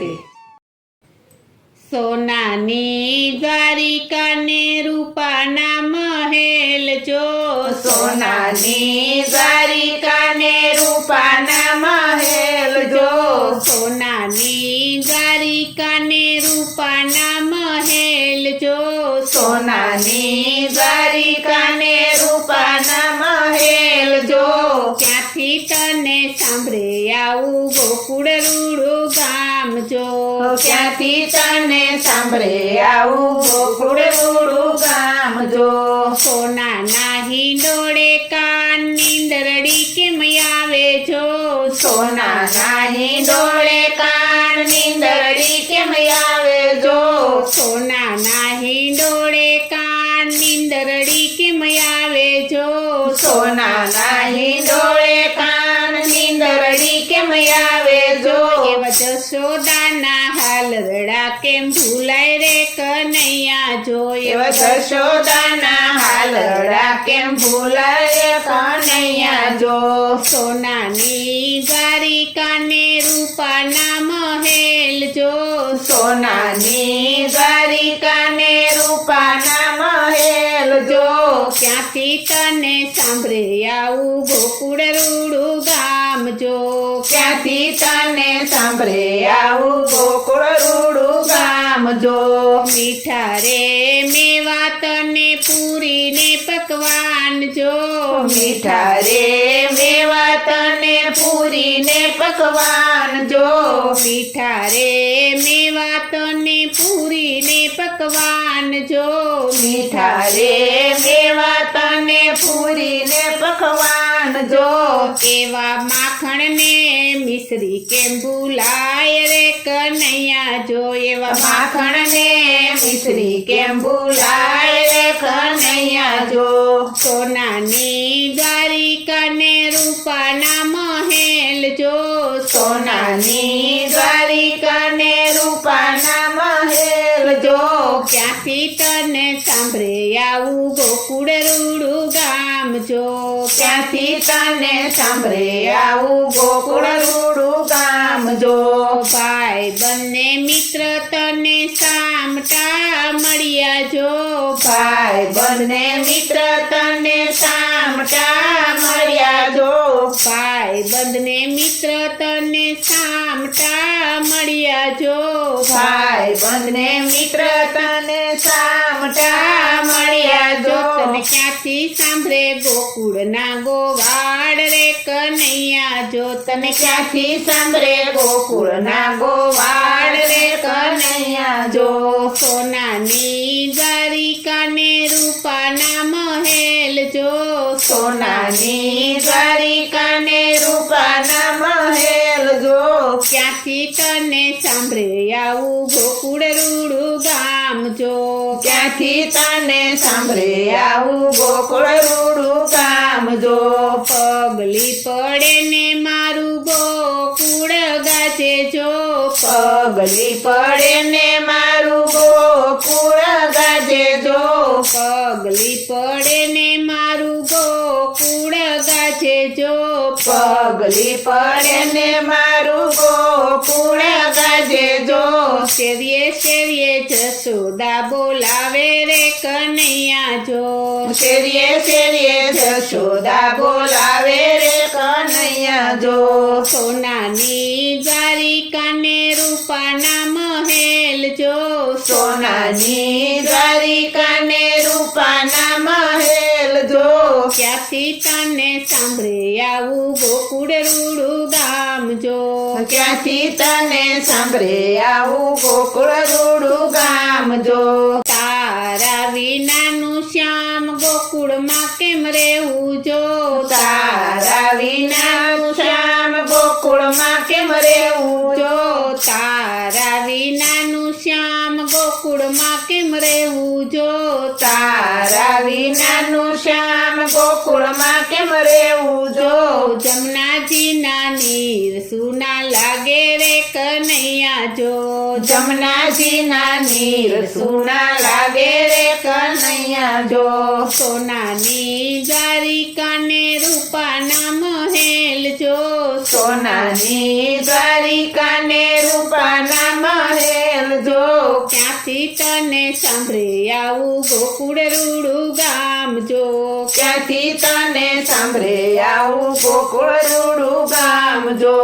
રાધે. સોનાની દ્વારિકા ને રૂપાના મહેલ જો, સોનાની દ્વારિકા ને રૂપાના મહેલ જો, સોનાની દ્વારિકા ને રૂપાના મહેલ જો, સોનાની દ્વારિકા ને રૂપાના મહેલ જો, ત્યાંથી તને સાંભળે આવું ગોકુળ રૂડું ગામ જો, ક્યાંથી તને સાંભળે આવું ગોકુળ રૂડું ગામ જો, સોનાના હિંડોળે કાન નીંદરડી કેમ આવે જો, સોનાના હિંડોળે કાન નીંદરડી કેમ આવે જો, સોનાના હિંડોળે કાન નીંદરડી કેમ આવે જો, સોનાના હિંડોળે કાન નીંદરડી કેમ આવે જો, એવા જશોદાના હાલરડા કેમ ભૂલાય રે કનૈયા જો, એવા જશોદાના હાલરડા કેમ ભૂલાય કનૈયા જો, સોનાની દ્વારિકા ને રૂપાના મહેલ જો, સોનાની દ્વારિકા ને રૂપાના મહેલ જો, ક્યાંથી તને સાંભળે આવું ગોકુળ રૂડું ગામ જો, ક્યાંથી તને સાંભળે આવું ગોકુળ રૂડું ગામ જો, મીઠા રે મેવા તને પૂરીને પકવાન જો, મીઠા રે મેવા તને પૂરીને પકવાન જો, મીઠા રે મેવા તને પૂરીને પકવાન જો, મીઠા રે મેવા તને પૂરીને પકવાન જો, એવા માખણ ને મિશ્રી કેમ ભૂલાય રે કનૈયા જો, એવા માખણ ને મિશ્રી કેમ ભૂલાય રે કનૈયા જો, સોનાની દ્વારિકા ને રૂપાના મહેલ જો, સોનાની દ્વારિકા ને રૂપાના મહેલ જો, ક્યાંથી તને સાંભળે આવું ગોકુળ રૂડું ગામ જો, ક્યાંથી તને સાંભળે આવું ગોકુળ રૂડું ગામ જો, ભાઈ બંને મિત્ર તને સામટા મળ્યા જો, ભાઈ બંને મિત્ર તને સામટા મળ્યા જો, ભાઈ બંને મિત્ર તને સામટા મળ્યા જો, ભાઈ બંને મિત્ર તને સામટા મળ્યા જો, તને ક્યાંથી સાંભળે ગોકુળ ના ગોવાળ રે કનૈયા જો, તને ક્યાંથી સાંભળે ગોકુળ ના ગોવાળ રે કનૈયા જો, સોનાની દ્વારિકા ને રૂપાના મહેલ જો, સોનાની દ્વારિકા ને રૂપાના મહેલ જો, ક્યાંથી તને સાંભળે આવું ગોકુળ રૂડું ગામ જો, ક્યાંથી તને સાંભળે આવું ગોકુળ રૂડું ગામ જો, પગલી પડે ને મારું ગોકુળ ગાજે જો, પગલી પડે ને મારું ગોકુળ ગાજે જો, પગલી પડે ને મારું ગોકુળ ગાજે જો, પગલી પડે ને મારું ગોકુળ ગાજે જો, શેરીએ શેરીએ જશોદા બોલાવે રે કનૈયા જો, શેરીએ શેરીએ જશોદા બોલાવે રે કનૈયા જો, સોનાની દ્વારિકા ને રૂપાના મહેલ જો, સોનાની દ્વારિકા ને રૂપાના મહેલ જો, ક્યાંથી તને સાંભળે આવું ગોકુળ રૂડું ગામ જો, ક્યાંથી તને સાંભળે આવું ગોકુળ રૂડું ગામ જો, તારા વિનાનું શ્યામ ગોકુળમાં કેમ રહેવું જો, તારા વિના શ્યામ ગોકુળમાં કેમ રહેવું જો, તારા વિનાનું શ્યામ ગોકુળમાં કેમ રહેવું જો, તારા વિનાનું શ્યામ ગોકુળમાં કેમ રહેવું જો, જમનાજીના નીર સુના લાગે રે કનૈયા જો, જમનાજીના નીર સુના લાગે રે કનૈયા જો, સોનાની દ્વારિકા ને રૂપાના મહેલ જો, સોનાની દ્વારિકા ને રૂપાના તને સાંભળે આવું ગોકુળ રૂડું ગામ જો ક્યાંથી તને સાંભળે આવું ગોકુળ રૂડું ગામ જો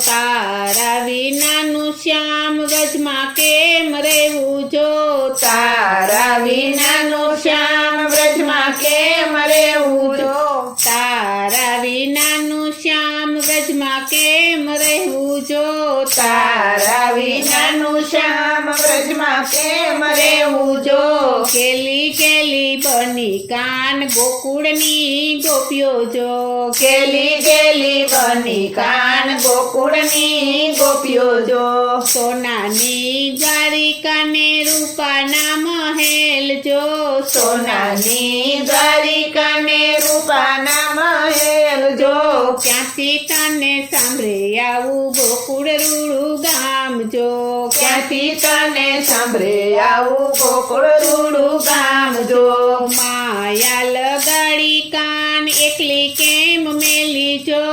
તારા વિનાનું શ્યામ વ્રજમાં કેમ રહેવું જો તારા વિનાનું શ્યામ વ્રજમાં કેમ રહેવું જો તારા વિનાનું શ્યામ વ્રજમાં કેમ રહેવું જો તારા વિનાનું શ્યામ વ્રજમાં કેમ રહેવું જો કેલી કેલી બની કાન ગોકુળની ગોપીઓ જો ગેલી ગેલી બની કાન ગોકુળની ગોપીઓ જો સોનાની દ્વારિકાને રૂપાના મહેલ જો સોનાની દ્વારિકાને રૂપાના મહેલ જો ક્યાંથી તને સાંભળે આવું ગોકુળ રૂડું ગામ જો ક્યાંથી તને સાંભળે આવું ગોકુળ રૂડું ગામ જો માયા લગાડી કાન એકલી કેમ મેલી જો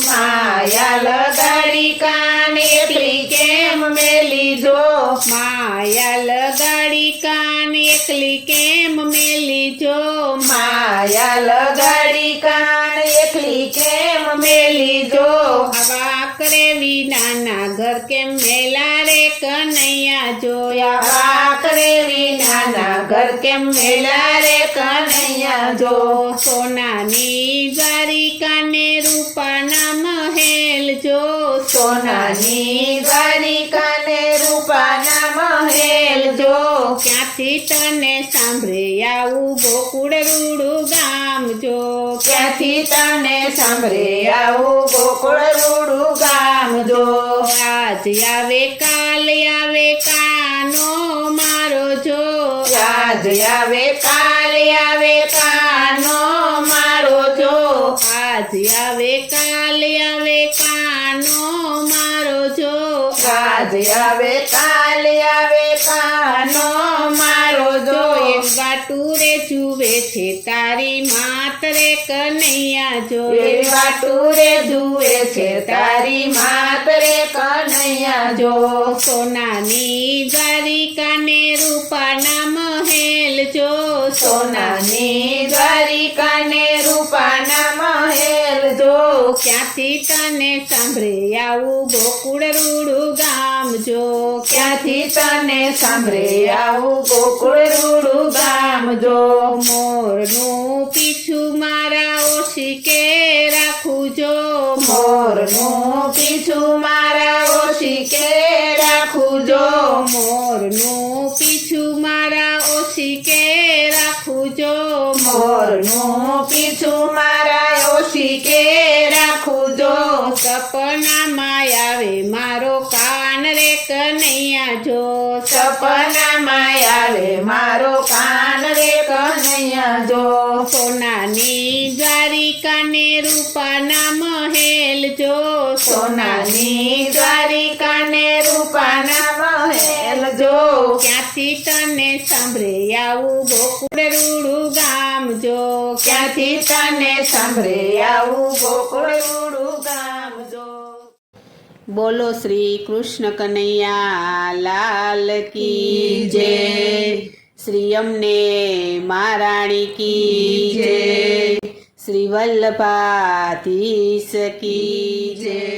માયા લગાડી કાન એકલી કેમ મેલી જો માયા લગાડી કાન એકલી કેમ મેલી જો માયા લગાડી કાન એકલી કેમ મેલી જો આવા કરે વિનાના ઘર કેમ મેલા રે કનૈયા જોયા વાકરે વિનાના ઘર કેમ મેલા રે કનૈયા જો સોનાની દ્વારિકાને રૂપાના મહેલ જો સોનાની દ્વારિકાને રૂપાના મહેલ જો ક્યાંથી તને સાંભળે આવું ગોકુળ રૂડું ગામ જો ક્યાંથી તને સાંભળે આવું ગોકુળ રૂડું ગામ જો આજ આવે કાલ આવે કાનો મારો જો આજ આવે કાલ આવે કાનો મારો જો આજ આવે કાલ આવે કાનો મારો જો આજ આવે કાલ આવે કાનો મારો જો એક વાટુરે જુએ છે તારી માતરે કનૈયા જો એવી વાટુરે જુએ છે તારી માતરે કનૈયા જો સોનાની દ્વારિકાને રૂપાના મહેલ જો સોનાની દ્વારિકાને રૂપાના મહેલ જો ક્યાંથી તને સાંભળે આવું ગોકુળ રૂડું ગામ જો ક્યાંથી તને સાંભળે આવું ગોકુળ રૂડું ગામ જો મોરનું પીછું મારા ઓશિકે રાખું જો મોરનું પીછું મારા ઓશિકે રાખું જો મોરનું પીછું મારા ઓશિકે રાખું જો મોરનું પીછું મારા ઓશિકે રાખું જો સપનામાં આવે મારો કાન રે કનૈયા જો સપનામાં આવે મારો કાન રે કનૈયા જો સોનાની દ્વારિકાને રૂપાના મહેલ જો સોનાની દ્વારિકાને રૂપાના મહેલ જો ક્યાંથી તને સાંભળે આવું ગોકુળ રૂડું ગામ જો ક્યાંથી તને સાંભળે આવું ગોકુળ રૂડું ગામ જો બોલો શ્રી કૃષ્ણ કનૈયા લાલ કી જય શ્રી અમને મહારાણી કી જય શ્રી વલ્લભાધીશ કી જય